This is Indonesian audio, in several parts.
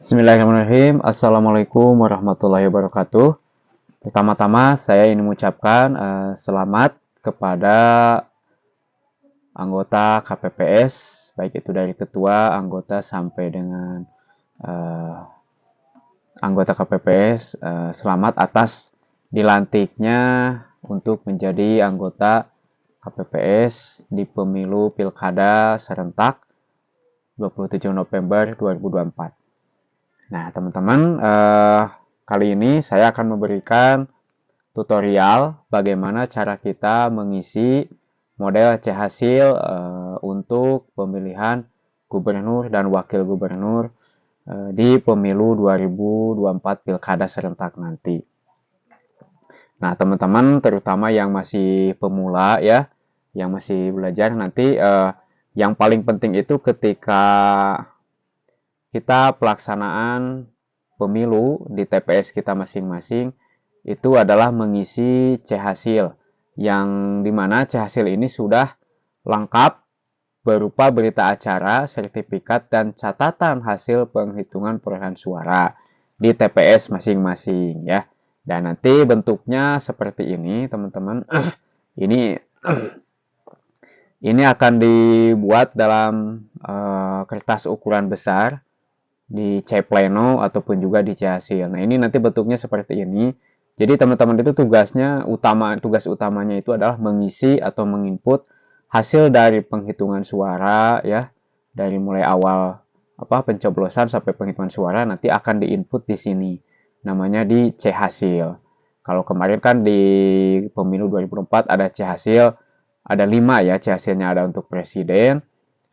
Bismillahirrahmanirrahim. Assalamualaikum warahmatullahi wabarakatuh. Pertama-tama saya ingin mengucapkan selamat kepada anggota KPPS, baik itu dari ketua, anggota sampai dengan eh, anggota KPPS. Selamat atas dilantiknya untuk menjadi anggota KPPS di pemilu Pilkada serentak 27 November 2024. Nah, teman-teman, kali ini saya akan memberikan tutorial bagaimana cara kita mengisi model C-Hasil untuk pemilihan gubernur dan wakil gubernur di pemilu 2024 Pilkada serentak nanti. Nah, teman-teman, terutama yang masih pemula ya, yang masih belajar nanti, yang paling penting itu ketika kita pelaksanaan pemilu di TPS kita masing-masing itu adalah mengisi C-Hasil, yang dimana C-Hasil ini sudah lengkap berupa berita acara, sertifikat, dan catatan hasil penghitungan perolehan suara di TPS masing-masing ya. Dan nanti bentuknya seperti ini, teman-teman. Ini ini akan dibuat dalam kertas ukuran besar di C pleno ataupun juga di C hasil. Nah, ini nanti bentuknya seperti ini. Jadi teman-teman itu tugas utamanya itu adalah mengisi atau menginput hasil dari penghitungan suara ya, dari mulai awal pencoblosan sampai penghitungan suara nanti akan diinput di sini. Namanya di C hasil. Kalau kemarin kan di pemilu 2004 ada C hasil, ada 5 ya, C hasilnya ada untuk presiden,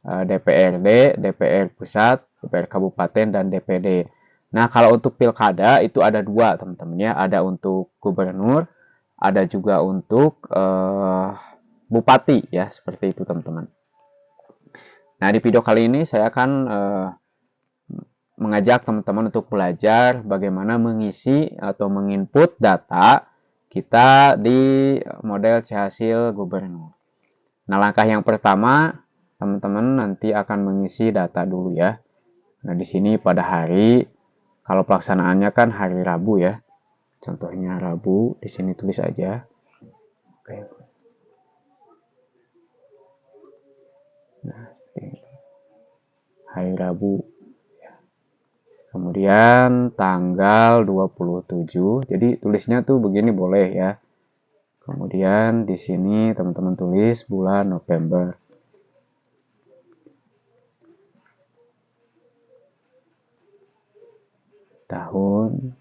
DPRD, DPR pusat, DPR kabupaten, dan DPD. Nah, kalau untuk pilkada itu ada 2, teman-teman ya. Ada untuk gubernur, ada juga untuk bupati ya, seperti itu teman-teman. Nah, di video kali ini saya akan mengajak teman-teman untuk belajar bagaimana mengisi atau menginput data kita di model C-Hasil gubernur. Nah, langkah yang pertama, teman-teman nanti akan mengisi data dulu ya. Nah, di sini pada hari, kalau pelaksanaannya kan hari Rabu ya. Contohnya Rabu, di sini tulis aja. Oke. Nah, hari Rabu. Kemudian tanggal 27. Jadi tulisnya tuh begini boleh ya. Kemudian di sini teman-teman tulis bulan November. Tahun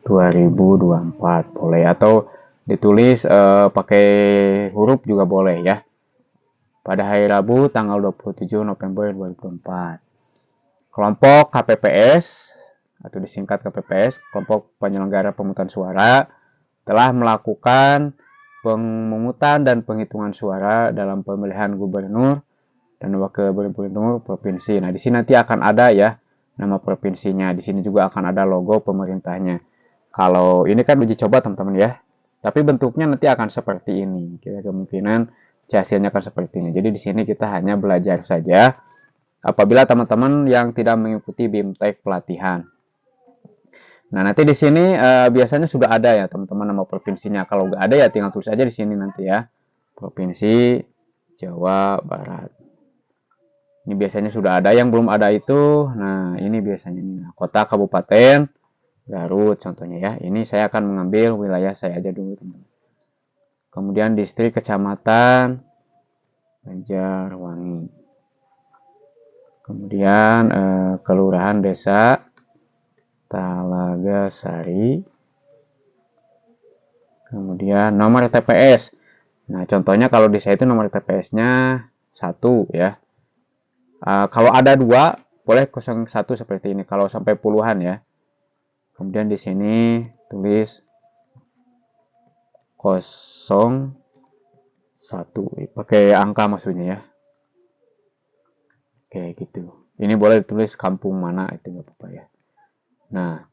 2024 boleh, atau ditulis pakai huruf juga boleh ya. Pada hari Rabu tanggal 27 November 2024. Kelompok KPPS atau disingkat KPPS, kelompok penyelenggara pemungutan suara, telah melakukan pemungutan dan penghitungan suara dalam pemilihan gubernur dan wakil gubernur provinsi. Nah, di sini nanti akan ada ya nama provinsinya. Di sini juga akan ada logo pemerintahnya. Kalau ini kan uji coba teman-teman ya. Tapi bentuknya nanti akan seperti ini. Kemungkinan hasilnya akan seperti ini. Jadi di sini kita hanya belajar saja. Apabila teman-teman yang tidak mengikuti BIMTEK pelatihan. Nah, nanti di sini biasanya sudah ada ya teman-teman nama provinsinya. Kalau nggak ada ya tinggal tulis aja di sini nanti ya. Provinsi Jawa Barat. Ini biasanya sudah ada, yang belum ada itu, nah ini biasanya nih, kota, kabupaten, Garut contohnya ya. Ini saya akan mengambil wilayah saya aja dulu teman. Kemudian distrik, kecamatan, Banjarwangi. Kemudian kelurahan, desa, Talaga Sari. Kemudian nomor TPS. Nah contohnya kalau di saya itu nomor TPS-nya 1 ya. Kalau ada 2 boleh 01 seperti ini. Kalau sampai puluhan ya. Kemudian di sini tulis 01, pakai angka maksudnya ya. Oke gitu. Ini boleh ditulis kampung mana, itu nggak apa-apa ya. Nah,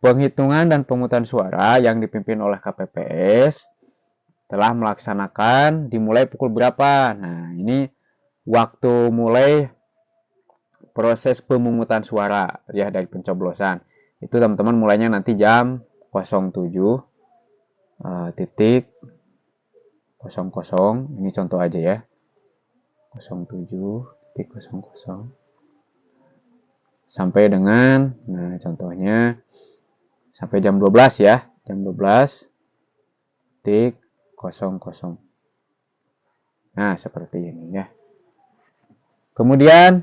penghitungan dan pemungutan suara yang dipimpin oleh KPPS telah melaksanakan dimulai pukul berapa. Nah, ini waktu mulai proses pemungutan suara ya dari pencoblosan. Itu teman-teman mulainya nanti jam 07 titik 00. Ini contoh aja ya. 07.00 sampai dengan, nah contohnya sampai jam 12 ya, jam 12.00. Nah, seperti ini ya. Kemudian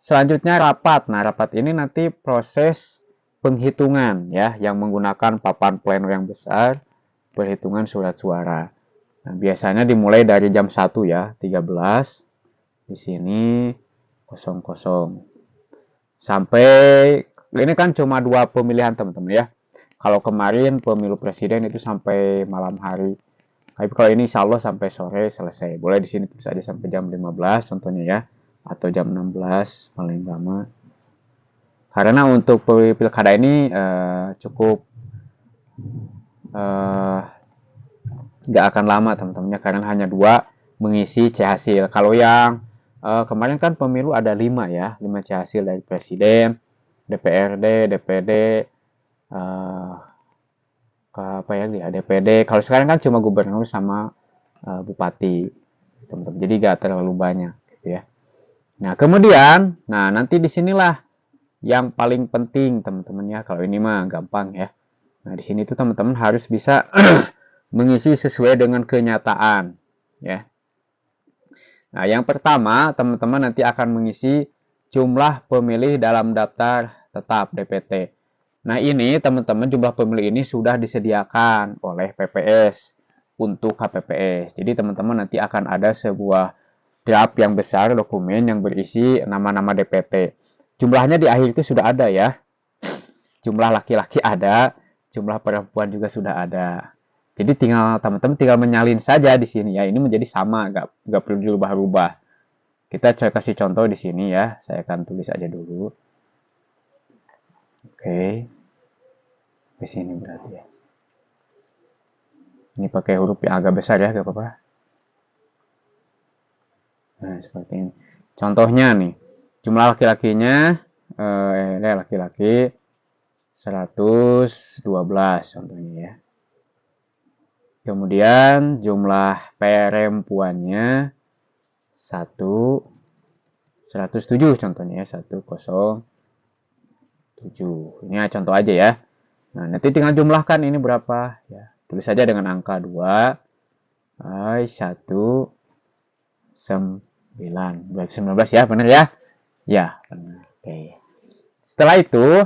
selanjutnya rapat. Nah, rapat ini nanti proses penghitungan ya, yang menggunakan papan pleno yang besar, perhitungan surat suara. Nah, biasanya dimulai dari jam 1 ya, 13. Di sini 00. Sampai, ini kan cuma 2 pemilihan teman-teman ya. Kalau kemarin pemilu presiden itu sampai malam hari. Tapi kalau ini insya Allah sampai sore selesai. Boleh di sini tulis aja sampai jam 15 contohnya ya. Atau jam 16 paling lama. Karena untuk pilkada ini cukup nggak akan lama teman-temannya. Karena hanya 2 mengisi C hasil. Kalau yang kemarin kan pemilu ada 5 ya. 5 C hasil dari presiden, DPRD, DPD, apa ya, DPD. Kalau sekarang kan cuma gubernur sama bupati, teman-teman. Jadi gak terlalu banyak, gitu ya. Nah kemudian, nah nanti disinilah yang paling penting teman-teman ya. Kalau ini mah gampang ya. Nah di sini tuh teman-teman harus bisa mengisi sesuai dengan kenyataan, ya. Nah yang pertama teman-teman nanti akan mengisi jumlah pemilih dalam daftar tetap DPT. Nah ini teman-teman jumlah pemilih ini sudah disediakan oleh PPS untuk KPPS. Jadi teman-teman nanti akan ada sebuah draft yang besar dokumen yang berisi nama-nama DPT. Jumlahnya di akhir itu sudah ada ya. Jumlah laki-laki ada, jumlah perempuan juga sudah ada. Jadi tinggal teman-teman tinggal menyalin saja di sini ya. Ini menjadi sama, nggak perlu dirubah-rubah. Kita coba kasih contoh di sini ya. Saya akan tulis aja dulu. Oke. Di sini berarti ya. Ini pakai huruf yang agak besar ya, gak apa-apa. Nah, seperti ini. Contohnya nih, jumlah laki-lakinya, laki-laki 112 contohnya ya. Kemudian jumlah perempuannya 107 contohnya ya, 107. Ini contoh aja ya. Nah, nanti tinggal jumlahkan ini berapa ya. Tulis saja dengan angka 2. 1 9. Berarti 19 ya, benar ya? Ya, benar. Oke. Setelah itu,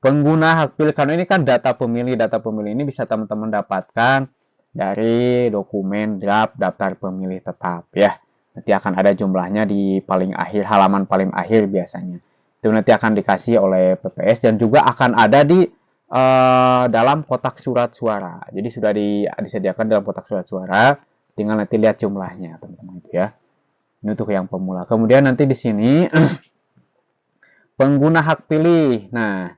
pengguna hak pilih, karena ini kan data pemilih ini bisa teman-teman dapatkan dari dokumen draft daftar pemilih tetap ya. Nanti akan ada jumlahnya di paling akhir, halaman paling akhir biasanya. Itu nanti akan dikasih oleh PPS dan juga akan ada di dalam kotak surat suara. Jadi sudah disediakan dalam kotak surat suara, tinggal nanti lihat jumlahnya teman-teman itu ya. Ini untuk yang pemula. Kemudian nanti di sini pengguna hak pilih. Nah,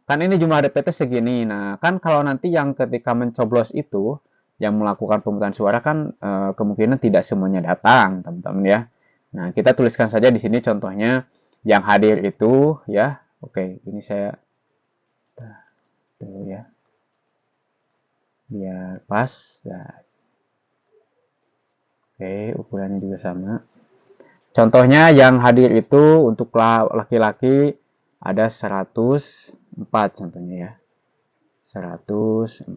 kan ini jumlah DPT segini. Nah, kan kalau nanti yang ketika mencoblos itu, yang melakukan pemungutan suara kan kemungkinan tidak semuanya datang, teman-teman ya. Nah, kita tuliskan saja di sini contohnya yang hadir itu ya. Oke, ini saya dulu ya. Biar pas. Nah. Oke, ukurannya juga sama. Contohnya yang hadir itu untuk laki-laki ada 104 contohnya ya. 104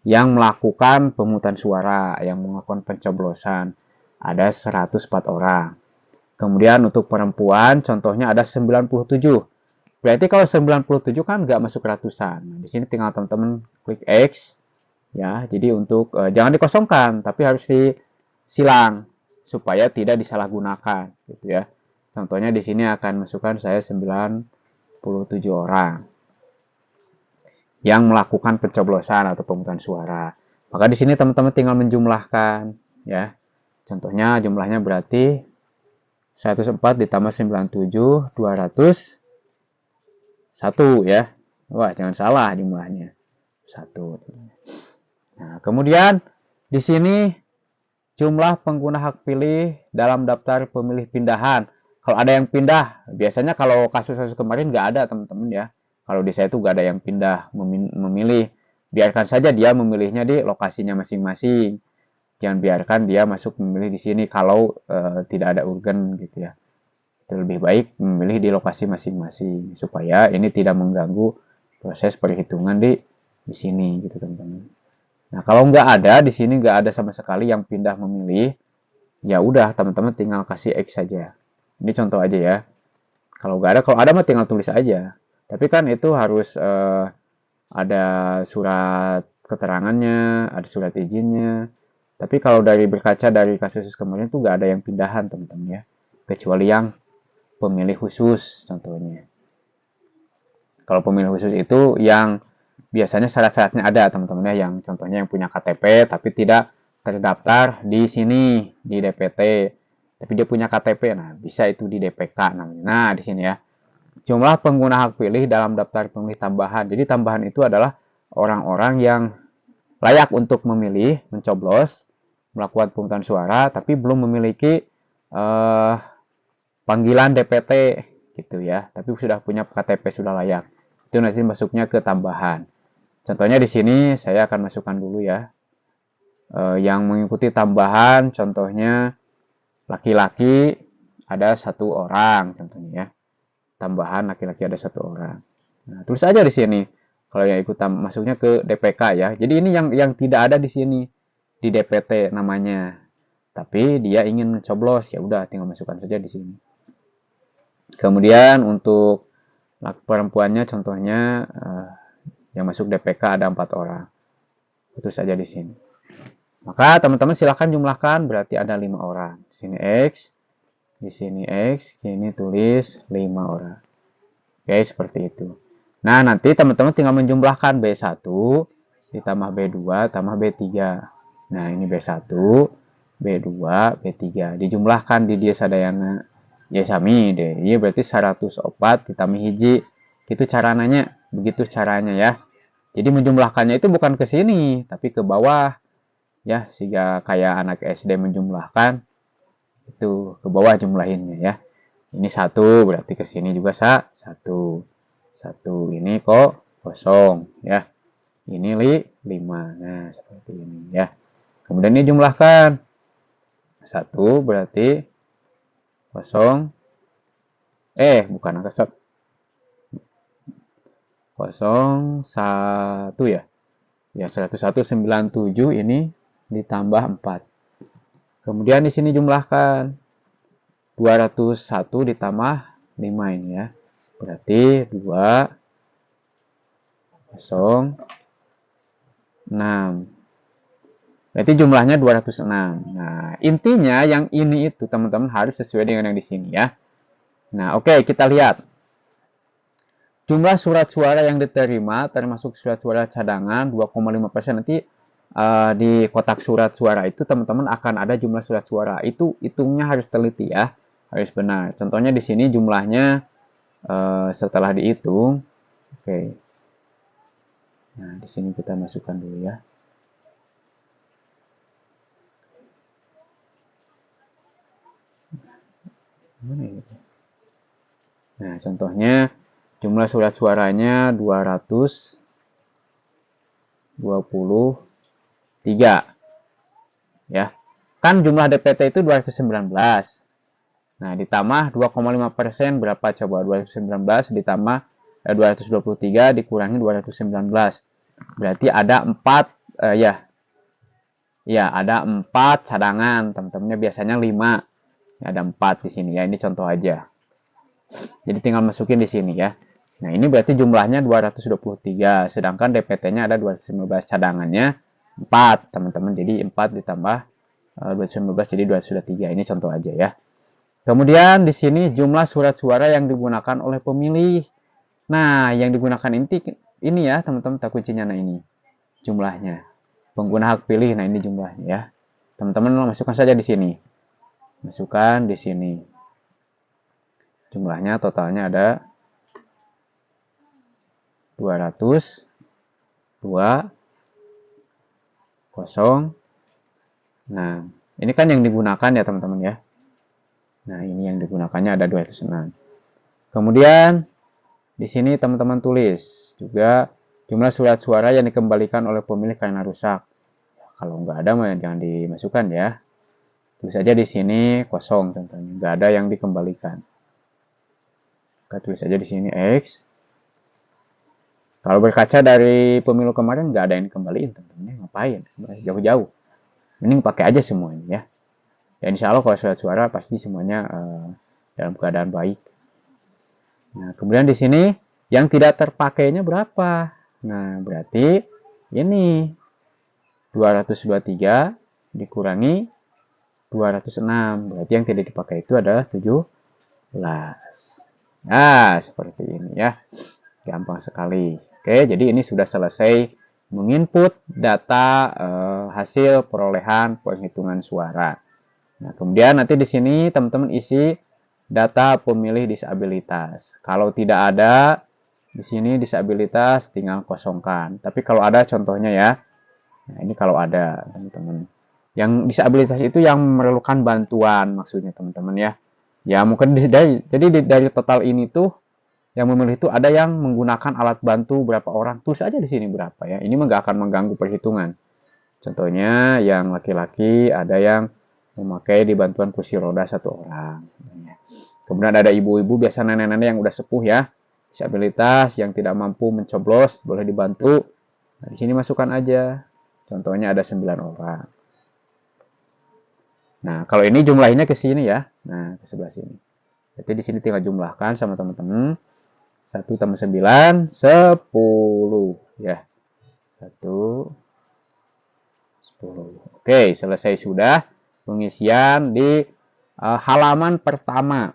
yang melakukan pemungutan suara, yang melakukan pencoblosan ada 104 orang. Kemudian untuk perempuan contohnya ada 97. Berarti kalau 97 kan nggak masuk ratusan. Nah, di sini tinggal teman-teman klik X ya. Jadi untuk jangan dikosongkan, tapi harus disilang supaya tidak disalahgunakan gitu ya. Contohnya di sini akan masukkan saya 97 orang yang melakukan pencoblosan atau pemungutan suara. Maka di sini teman-teman tinggal menjumlahkan ya. Contohnya jumlahnya berarti 104 ditambah 97 201 ya. Wah, jangan salah jumlahnya. 1. Nah, kemudian di sini jumlah pengguna hak pilih dalam daftar pemilih pindahan. Kalau ada yang pindah, biasanya kalau kasus-kasus kemarin nggak ada teman-teman ya. Kalau di saya itu nggak ada yang pindah memilih. Biarkan saja dia memilihnya di lokasinya masing-masing. Jangan biarkan dia masuk memilih di sini kalau tidak ada urgen gitu ya. Itu lebih baik memilih di lokasi masing-masing supaya ini tidak mengganggu proses perhitungan di sini gitu teman-teman. Nah, kalau nggak ada di sini nggak ada sama sekali yang pindah memilih, ya udah teman-teman tinggal kasih X saja. Ini contoh aja ya. Kalau nggak ada, kalau ada mah tinggal tulis aja. Tapi kan itu harus ada surat keterangannya, ada surat izinnya. Tapi kalau dari berkaca dari kasus kemarin tuh nggak ada yang pindahan teman-teman ya. Kecuali yang pemilih khusus contohnya. Kalau pemilih khusus itu yang biasanya syarat-syaratnya ada teman-teman ya, yang contohnya yang punya KTP tapi tidak terdaftar di sini di DPT, tapi dia punya KTP, nah bisa itu di DPK namanya. Nah di sini ya, jumlah pengguna hak pilih dalam daftar pemilih tambahan. Jadi tambahan itu adalah orang-orang yang layak untuk memilih, mencoblos, melakukan pemungutan suara, tapi belum memiliki panggilan DPT gitu ya, tapi sudah punya KTP sudah layak. Itu nanti masuknya ke tambahan. Contohnya di sini saya akan masukkan dulu ya. Yang mengikuti tambahan contohnya laki-laki ada 1 orang contohnya ya. Tambahan laki-laki ada 1 orang. Nah, tulis aja di sini. Kalau yang ikut masuknya ke DPK ya. Jadi ini yang tidak ada di sini di DPT namanya. Tapi dia ingin mencoblos, ya udah tinggal masukkan saja di sini. Kemudian untuk perempuannya contohnya yang masuk DPK ada 4 orang. Itu saja di sini. Maka teman-teman silahkan jumlahkan, berarti ada 5 orang. Di sini X, di sini X, ini tulis 5 orang. Oke, seperti itu. Nah, nanti teman-teman tinggal menjumlahkan B1 ditambah B2 tambah B3. Nah, ini B1, B2, B3. Dijumlahkan di dia sadayana. Ya sami deh. Iya berarti 104 ditambah hiji. Itu caranya, begitu caranya ya. Jadi menjumlahkannya itu bukan ke sini, tapi ke bawah. Ya, sehingga kayak anak SD menjumlahkan itu ke bawah jumlahinnya ya. Ini 1 berarti ke sini juga 1. 1 ini kok kosong ya. Ini 5. Nah, seperti ini ya. Kemudian ini jumlahkan. 1 berarti kosong. Bukan angka 01 ya. Ya 101,97 ini ditambah 4. Kemudian di sini jumlahkan 201 ditambah 5 ini ya. Berarti 206. Berarti jumlahnya 206. Nah, intinya yang ini itu teman-teman harus sesuai dengan yang di sini ya. Nah, oke, kita lihat. Jumlah surat suara yang diterima termasuk surat suara cadangan 2,5%. Nanti di kotak surat suara itu teman-teman akan ada jumlah surat suara. Itu hitungnya harus teliti ya, harus benar. Contohnya di sini jumlahnya setelah dihitung, oke. Nah di sini kita masukkan dulu ya. Mana ini? Nah contohnya jumlah surat suaranya 223 ya. Kan jumlah DPT itu 219. Nah, ditambah 2,5% berapa coba? 219 ditambah 223 dikurangi 219. Berarti ada 4 ya. Ya, ada 4 cadangan. Teman-temannya biasanya 5. Ada 4 di sini ya. Ini contoh aja. Jadi tinggal masukin di sini ya. Nah, ini berarti jumlahnya 223, sedangkan DPT-nya ada 219, cadangannya 4, teman-teman. Jadi 4 ditambah 219 jadi 203. Ini contoh aja ya. Kemudian di sini jumlah surat suara yang digunakan oleh pemilih. Nah, yang digunakan ini ya, teman-teman, tak kuncinya nah ini jumlahnya. Pengguna hak pilih, nah ini jumlahnya ya. Teman-teman masukkan saja di sini. Masukkan di sini. Jumlahnya totalnya ada 202,06. Ini kan yang digunakan ya teman-teman ya. Nah, ini yang digunakannya ada 206. Kemudian di sini teman-teman tulis juga jumlah surat suara yang dikembalikan oleh pemilih karena rusak. Kalau nggak ada jangan dimasukkan ya. Tulis saja di sini kosong contohnya, nggak ada yang dikembalikan. Kita tulis saja di sini X. Kalau berkaca dari pemilu kemarin nggak ada yang dikembalikan teman-teman, ngapain? Jauh-jauh. Mending pakai aja semuanya ya. Ya insya Allah kalau surat suara pasti semuanya dalam keadaan baik. Nah, kemudian di sini yang tidak terpakainya berapa? Nah, berarti ini 223 dikurangi 206. Berarti yang tidak dipakai itu adalah 17. Nah, seperti ini ya. Gampang sekali. Oke, jadi ini sudah selesai menginput data hasil perolehan penghitungan suara. Nah, kemudian nanti di sini teman-teman isi data pemilih disabilitas. Kalau tidak ada di sini disabilitas tinggal kosongkan. Tapi kalau ada contohnya ya. Nah, ini kalau ada teman-teman. Yang disabilitas itu yang memerlukan bantuan maksudnya teman-teman ya. Ya mungkin jadi dari total ini tuh yang memilih itu ada yang menggunakan alat bantu berapa orang. Tulis aja di sini berapa ya. Ini nggak akan mengganggu perhitungan. Contohnya yang laki-laki ada yang memakai di bantuan kursi roda 1 orang. Kemudian ada ibu-ibu, biasa nenek-nenek yang udah sepuh ya, disabilitas yang tidak mampu mencoblos, boleh dibantu. Nah, di sini masukkan aja. Contohnya ada 9 orang. Nah, kalau ini jumlahnya ke sini ya. Nah, ke sebelah sini. Jadi di sini tinggal jumlahkan sama teman-teman. 1 tambah 9, 10. Ya. 1, 10. Oke, selesai sudah pengisian di halaman pertama.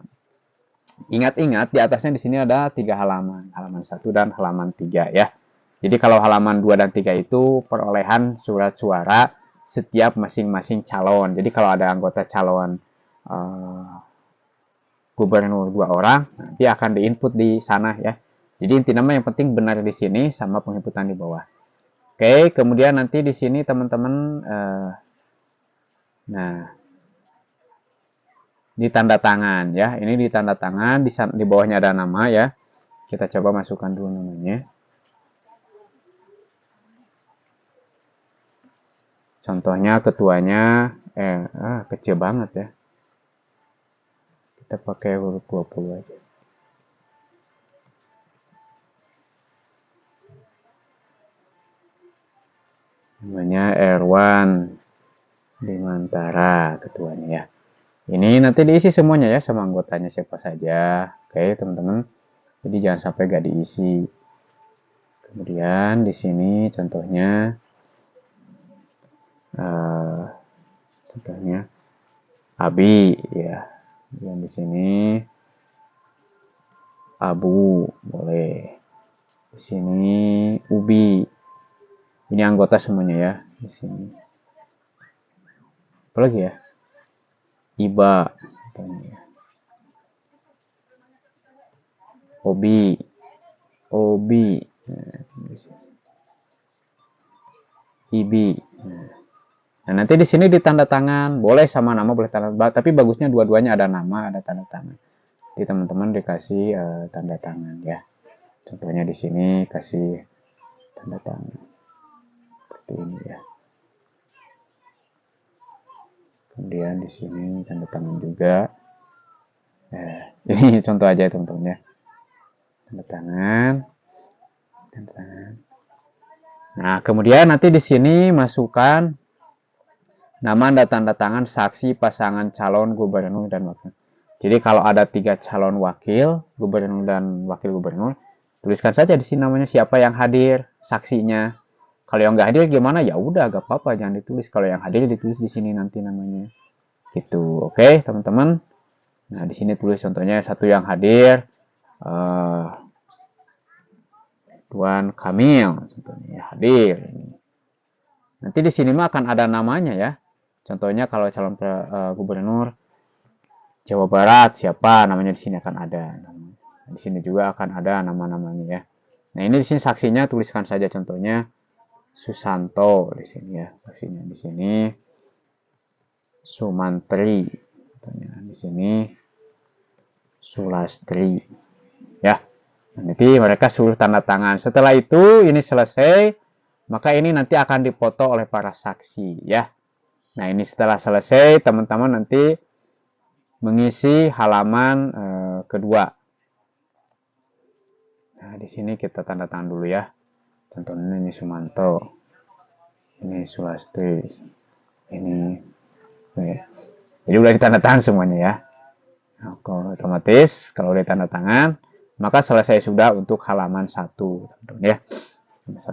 Ingat-ingat di atasnya di sini ada 3 halaman. Halaman 1 dan halaman 3 ya. Jadi kalau halaman 2 dan 3 itu perolehan surat suara setiap masing-masing calon. Jadi kalau ada anggota calon gubernur 2 orang, nanti akan diinput di sana ya. Jadi inti nama yang penting benar di sini sama penginputan di bawah. Oke, kemudian nanti di sini teman-teman nah di tanda tangan ya. Ini di tanda tangan, di bawahnya ada nama ya. Kita coba masukkan dulu namanya. Contohnya ketuanya kecil banget ya. Kita pakai huruf 20 aja. Namanya Erwan Bimantara ketuanya ya. Ini nanti diisi semuanya ya sama anggotanya siapa saja. Oke, teman-teman. Jadi jangan sampai gak diisi. Kemudian di sini contohnya Abi ya. Yang di sini Abu boleh. Di sini Ubi. Ini anggota semuanya ya di sini. Apa lagi ya? Iba. Obi. Ibi. Nah, nanti di sini di tanda tangan, boleh sama nama, boleh tanda tangan, tapi bagusnya dua-duanya ada nama, ada tanda tangan. Jadi teman-teman dikasih tanda tangan ya. Contohnya di sini kasih tanda tangan. Seperti ini ya. Kemudian di sini tanda tangan juga. Ini contoh aja teman-teman ya. Tanda tangan. Tanda tangan. Nah, kemudian nanti di sini masukkan nama dan tanda tangan saksi pasangan calon gubernur dan wakil. Jadi kalau ada 3 calon wakil gubernur dan wakil gubernur, tuliskan saja di sini namanya siapa yang hadir, saksinya. Kalau yang nggak hadir gimana? Ya udah, gak apa-apa, jangan ditulis. Kalau yang hadir ditulis di sini nanti namanya. Gitu, oke teman-teman. Nah di sini tulis contohnya satu yang hadir, Tuan Kamil, contohnya hadir. Nanti di sini mah akan ada namanya ya. Contohnya kalau calon gubernur Jawa Barat siapa namanya di sini akan ada. Di sini juga akan ada nama-namanya ya. Nah ini di sini saksinya tuliskan saja contohnya Susanto di sini ya, saksinya di sini. Sumantri. Di sini Sulastri. Ya. Nanti mereka suruh tanda tangan. Setelah itu ini selesai, maka ini nanti akan dipoto oleh para saksi ya. Nah, ini setelah selesai, teman-teman nanti mengisi halaman kedua. Nah, di sini kita tanda tangan dulu ya. Contohnya ini Sumanto. Ini Sulastri. Ini. Oke. Jadi udah ditanda tangan semuanya ya. Nah, otomatis kalau udah tanda tangan, maka selesai sudah untuk halaman 1, teman-teman ya.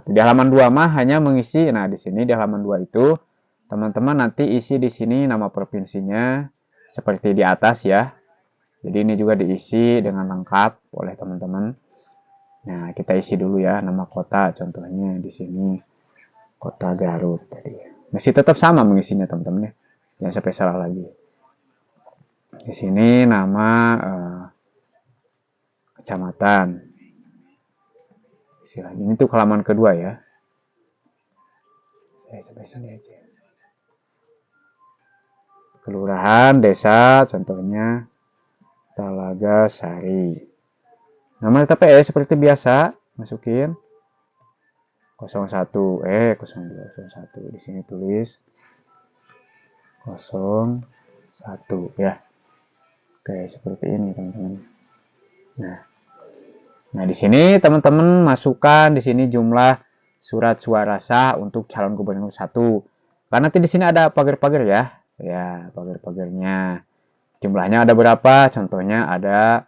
Di halaman 2 mah hanya mengisi. Nah, di sini di halaman 2 itu teman-teman nanti isi di sini nama provinsinya seperti di atas ya. Jadi ini juga diisi dengan lengkap oleh teman-teman. Nah, kita isi dulu ya nama kota, contohnya di sini Kota Garut tadi. Masih tetap sama mengisinya teman-teman ya. Jangan sampai salah lagi. Di sini nama kecamatan. Isi lagi. Ini tuh halaman kedua ya. Saya sampai sini aja. Kelurahan, desa, contohnya Talaga Sari. Nama TPS seperti biasa, masukin 01, 02, 01. Di sini tulis 01 ya. Oke, seperti ini teman-teman. Nah, di sini teman-teman masukkan di sini jumlah surat suara sah untuk calon gubernur 1. Karena nanti di sini ada pagar-pagar ya. Ya, pagar-pagarnya. Jumlahnya ada berapa? Contohnya ada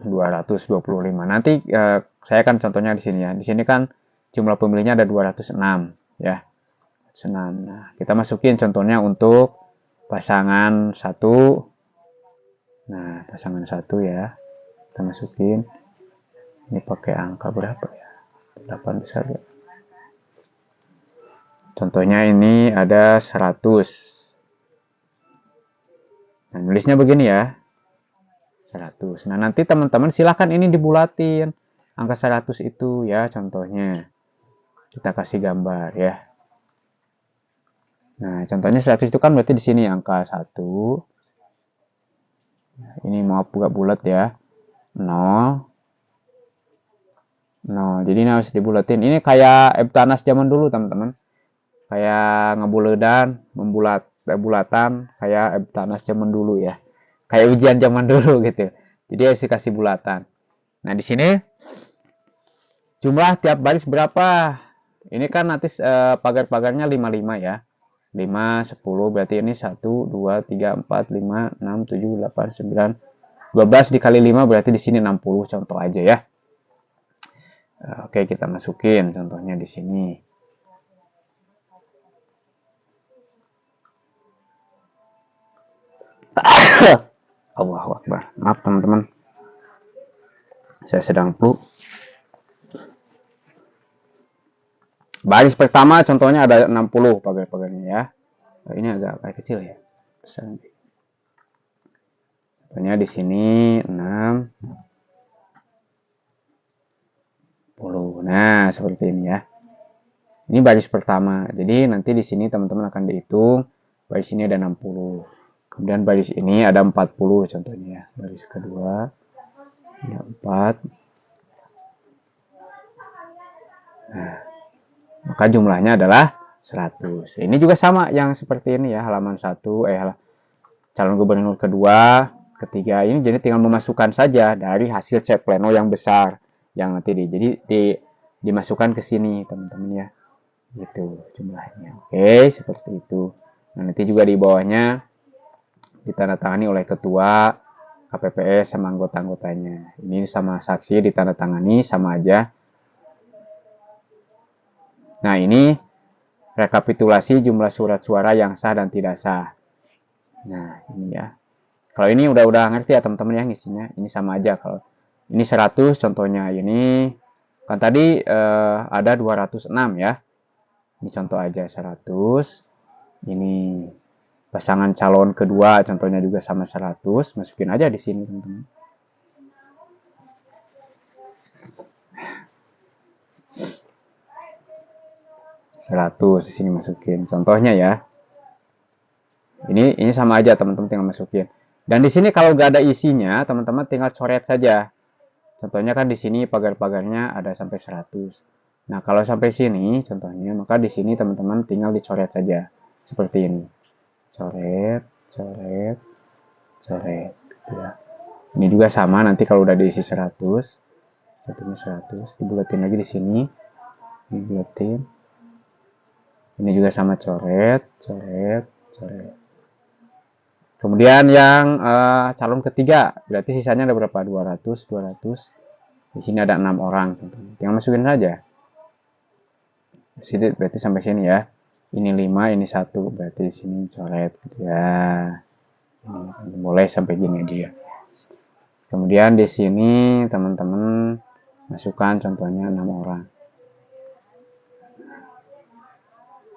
225. Nanti saya akan contohnya di sini ya. Di sini kan jumlah pemilihnya ada 206 ya. 206. Nah, kita masukin contohnya untuk pasangan 1. Nah, pasangan 1 ya. Kita masukin. Ini pakai angka berapa ya? 8 besar ya. Contohnya ini ada 100. Nah, nulisnya begini ya. 100. Nah, nanti teman-teman silahkan ini dibulatin. Angka 100 itu ya contohnya. Kita kasih gambar ya. Nah, contohnya 100 itu kan berarti di sini angka 1. Nah, ini maaf buka bulat ya. 0. 0. Jadi ini harus dibulatin. Ini kayak Eptanas zaman dulu, teman-teman. Kayak ngebuledan, bulatan kayak Eptanas zaman dulu ya. Kayak ujian zaman dulu gitu. Jadi harus dikasih bulatan. Nah, di sini jumlah tiap baris berapa? Ini kan nanti pagar-pagarnya 55 ya. 5, 10, berarti ini 1, 2, 3, 4, 5, 6, 7, 8, 9, 12 dikali 5 berarti di sini 60 contoh aja ya. Oke, kita masukin contohnya di sini. Allahu Akbar. Maaf teman-teman. Saya sedang flu. Baris pertama contohnya ada 60 pagar-pagarnya ya. Ini agak kecil ya. Contohnya di sini 60. Nah, seperti ini ya. Ini baris pertama. Jadi nanti di sini teman-teman akan dihitung. Baris ini ada 60. Kemudian baris ini ada 40 contohnya. Baris kedua ada 4. Nah, maka jumlahnya adalah 100. Ini juga sama yang seperti ini ya, halaman 1 calon gubernur kedua, ketiga ini jadi tinggal memasukkan saja dari hasil cek pleno yang besar yang nanti dimasukkan ke sini teman-teman ya. Gitu jumlahnya. Oke, seperti itu. Nah, nanti juga di bawahnya ditandatangani oleh ketua KPPS sama anggota-anggotanya. Ini sama saksi ditandatangani sama aja. Nah, ini rekapitulasi jumlah surat suara yang sah dan tidak sah. Nah, ini ya. Kalau ini udah ngerti ya teman-teman ya ngisinya. Ini sama aja kalau ini 100 contohnya. Ini kan tadi ada 206 ya. Ini contoh aja 100. Ini pasangan calon kedua contohnya juga sama 100. Masukin aja di sini teman-teman. Di sini masukin contohnya ya. Ini sama aja, teman-teman tinggal masukin. Dan di sini kalau nggak ada isinya, teman-teman tinggal coret saja. Contohnya kan di sini pagar-pagarnya ada sampai 100. Nah, kalau sampai sini contohnya, maka di sini teman-teman tinggal dicoret saja. Seperti ini. Coret, coret, coret. Gitu ya. Ini juga sama, nanti kalau udah diisi 100, satunya 100, dibulatin lagi di sini. Dibulatin. Ini juga sama, coret, coret, coret. Kemudian yang calon ketiga, berarti sisanya ada berapa? 200, 200. Di sini ada 6 orang. Tinggal masukin saja. Di sini berarti sampai sini ya. Ini 5, ini 1. Berarti di sini coret. Ya. Ini boleh sampai gini aja ya. Kemudian di sini teman-teman masukkan contohnya 6 orang.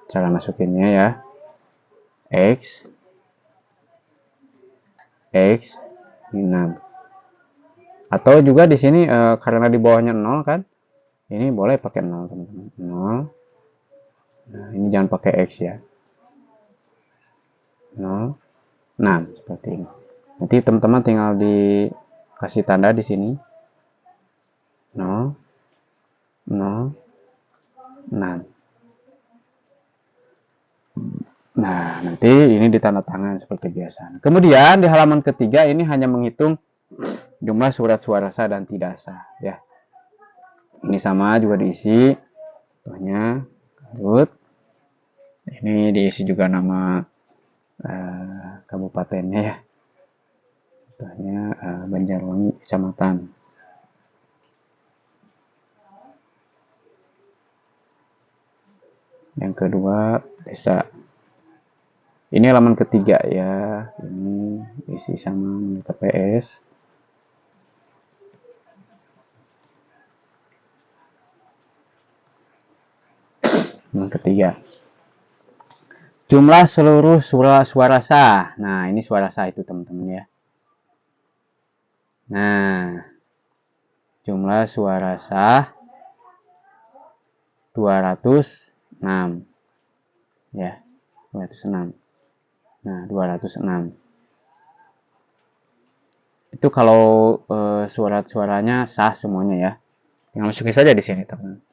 Cara masukinnya ya. X, X, 6. Atau juga di sini karena di bawahnya 0 kan. Ini boleh pakai 0, teman-teman. 0. Nah, ini jangan pakai X ya. 0, 6 seperti ini. Nanti teman-teman tinggal dikasih tanda di sini. 0, 0, 6. Nah, nanti ini ditanda tangan seperti biasa. Kemudian di halaman ketiga ini hanya menghitung jumlah surat suara sah dan tidak sah ya. Ini sama juga diisi. Contohnya Garut. Ini diisi juga nama kabupatennya ya. Contohnya Banjarwangi Kecamatan. Yang kedua desa. Ini halaman ketiga ya. Ini isi sama TPS. Halaman ketiga. Jumlah seluruh suara sah. Nah, ini suara sah itu teman-teman ya. Nah, jumlah suara sah 206. Ya, 206. Nah, 206. Itu kalau suara-suaranya sah semuanya ya. Tinggal masukin saja di sini, teman.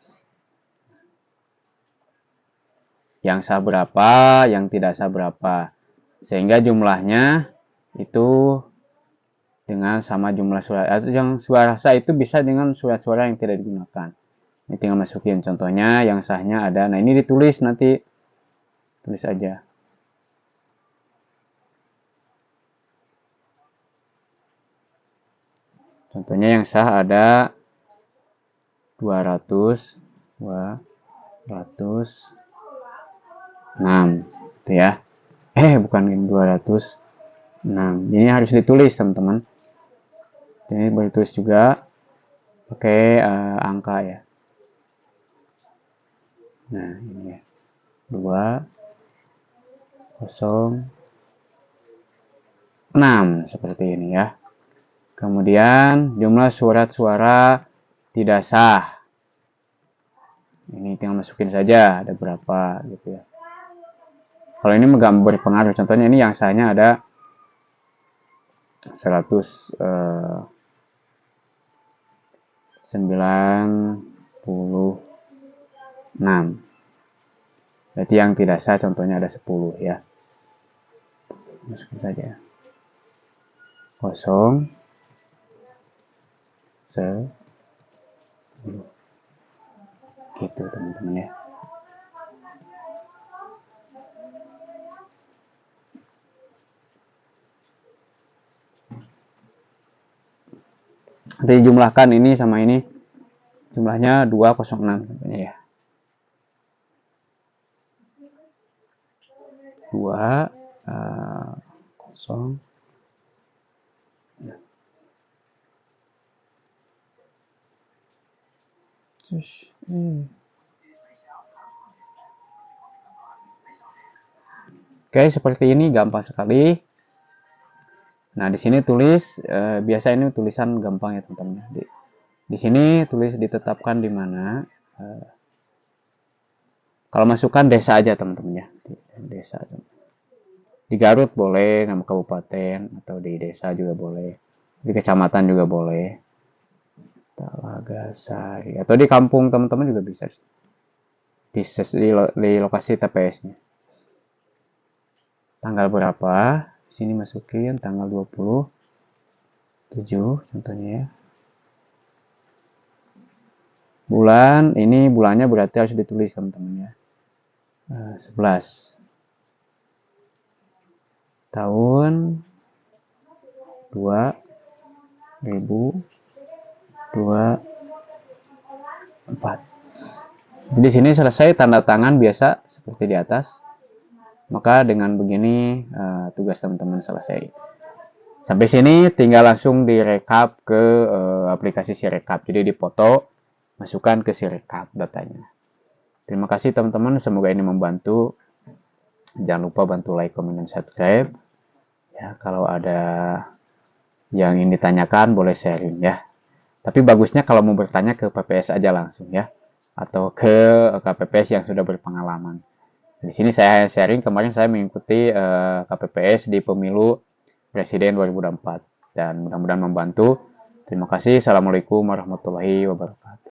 Yang sah berapa, yang tidak sah berapa. Sehingga jumlahnya itu dengan sama jumlah suara. Yang suara sah itu bisa dengan surat-suara yang tidak digunakan. Ini tinggal masukin. Contohnya yang sahnya ada. Nah, ini ditulis nanti. Tulis aja. Contohnya yang sah ada 200, 206, gitu ya. Bukan 206. Ini harus ditulis, teman-teman. Ini boleh tulis juga pakai angka ya. Nah, ini ya. 206 seperti ini ya. Kemudian jumlah surat suara tidak sah. Ini tinggal masukin saja ada berapa gitu ya. Kalau ini nggak berpengaruh. Contohnya ini yang sahnya ada 196. Berarti yang tidak sah contohnya ada 10 ya. Masukin saja. 0, 10. Gitu teman-teman ya. Nanti jumlahkan ini sama ini. Jumlahnya 206 ya. 2 0. Oke, seperti ini gampang sekali. Nah, di sini tulis biasa ini tulisan gampang ya, teman-teman. Di sini tulis ditetapkan di mana. Kalau masukkan desa aja, teman-teman ya. Desa. Di Garut boleh, nama kabupaten, atau di desa juga boleh. Di kecamatan juga boleh. Talaga Sari. Atau di kampung teman-teman juga bisa. Di lokasi TPS-nya. Tanggal berapa? Di sini masukin tanggal 27 contohnya ya. Bulan, ini bulannya berarti harus ditulis teman-teman ya. 11. Tahun 2024. Di sini selesai tanda tangan biasa seperti di atas. Maka dengan begini tugas teman-teman selesai. Sampai sini tinggal langsung direkap ke aplikasi Sirekap. Jadi dipoto, masukkan ke Sirekap datanya. Terima kasih teman-teman, semoga ini membantu. Jangan lupa bantu like, comment, dan subscribe. Ya, kalau ada yang ingin ditanyakan boleh sharing ya. Tapi bagusnya kalau mau bertanya ke PPS aja langsung ya, atau ke KPPS yang sudah berpengalaman. Di sini saya sharing, kemarin saya mengikuti KPPS di pemilu Presiden 2024 dan mudah-mudahan membantu. Terima kasih. Assalamualaikum warahmatullahi wabarakatuh.